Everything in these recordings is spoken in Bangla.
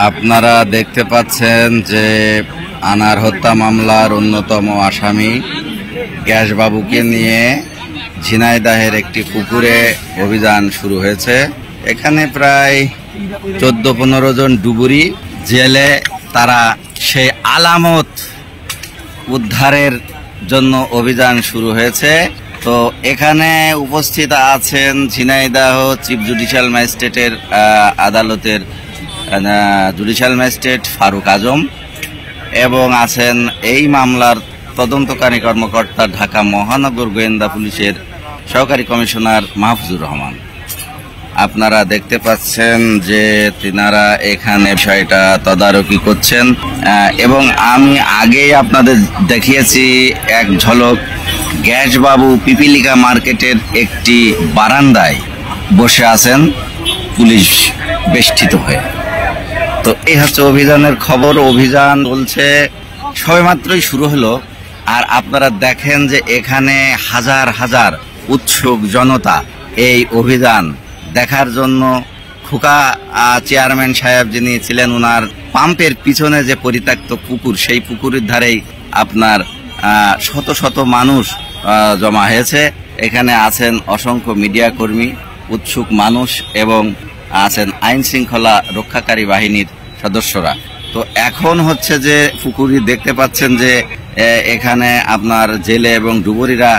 আপনারা দেখতে পাচ্ছেন যে আনার হত্যা মামলার অন্যতম আসামি গ্যাসবাবুকে নিয়ে ঝিনাইদহের একটি পুকুরে অভিযান শুরু হয়েছে। এখানে প্রায় 14-15 জন ডুবুরি জেলে তারা সেই আলামত উদ্ধারের জন্য অভিযান শুরু হয়েছে। তো এখানে উপস্থিত আছেন ঝিনাইদহ চিফ জুডিশিয়াল ম্যাজিস্ট্রেটের আদালতের জুডিশিয়াল ম্যাজিস্ট্রেট ফারুক আজম এবং আছেন এই মামলার তদন্তকারী কর্মকর্তা ঢাকা মহানগর গোয়েন্দা পুলিশের সহকারী কমিশনার মাহফুজুর রহমান। আপনারা দেখতে পাচ্ছেন যে তিনারা এখানে বিষয়টা তদারকি করছেন এবং আমি আগেই আপনাদের দেখিয়েছি এক ঝলক গ্যাসবাবু পিপিলিকা মার্কেটের একটি বারান্দায় বসে আছেন পুলিশ বেষ্টিত হয়ে। তো এই হচ্ছে অভিযানের খবর। অভিযান চলছে, সবেমাত্রই শুরু হলো। আর আপনারা দেখেন যে এখানে হাজার হাজার উৎসুক জনতা এই অভিযান দেখার জন্য। খোকা চেয়ারম্যান সাহেব যিনি ছিলেন, ওনার পাম্পের পিছনে যে পরিত্যক্ত পুকুর, সেই পুকুরের ধারেই আপনার শত শত মানুষ জমা হয়েছে। এখানে আছেন অসংখ্য মিডিয়া কর্মী, উৎসুক মানুষ এবং আছেন আইন শৃঙ্খলা রক্ষাকারী বাহিনীর সদস্যরা। তো এখন হচ্ছে যে পুকুরি দেখতে পাচ্ছেন যে এখানে আপনার জেলে এবং ডুবুরিরা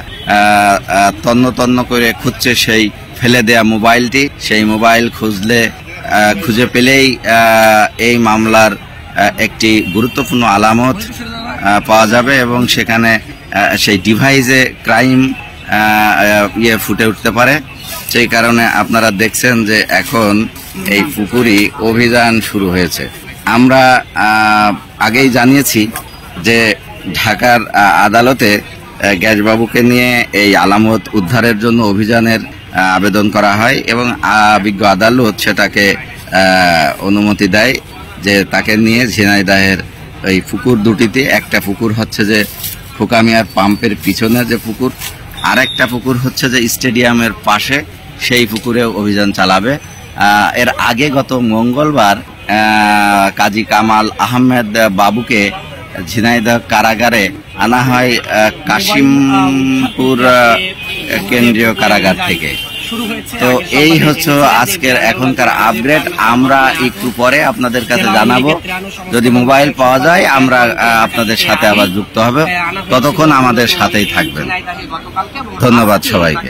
তন্ন তন্ন করে খুঁজছে সেই ফেলে দেয়া মোবাইলটি। সেই মোবাইল খুঁজে পেলেই এই মামলার একটি গুরুত্বপূর্ণ আলামত পাওয়া যাবে এবং সেখানে সেই ডিভাইসে ক্রাইম ফুটে উঠতে পারে। সেই কারণে আপনারা দেখছেন যে এখন এই পুকুরি অভিযান শুরু হয়েছে। আমরা আগেই জানিয়েছি যে ঢাকার আদালতে গ্যাসবাবুকে নিয়ে এই আলামত উদ্ধারের জন্য অভিযানের আবেদন করা হয় এবং বিজ্ঞ আদালত সেটাকে অনুমতি দেয় যে তাকে নিয়ে ঝিনাইদহের এই পুকুর দুটিতে, একটা পুকুর হচ্ছে যে খোকামিয়ার পাম্পের পিছনে যে পুকুর, আর একটা পুকুর হচ্ছে যে স্টেডিয়ামের পাশে, সেই পুকুরে অভিযান চালাবে। এর আগে গত মঙ্গলবার কাজী কামাল আহমেদ বাবুকে ঝিনাইদহ কারাগারে আনা হয় কাশিমপুর কেন্দ্রীয় কারাগার থেকে। তো এই হচ্ছে আজকের এখনকার আপডেট। আমরা একটু পরে আপনাদের কাছে জানাবো, যদি মোবাইল পাওয়া যায় আমরা আপনাদের সাথে আবার যুক্ত হবে। ততক্ষণ আমাদের সাথেই থাকবেন। ধন্যবাদ সবাইকে।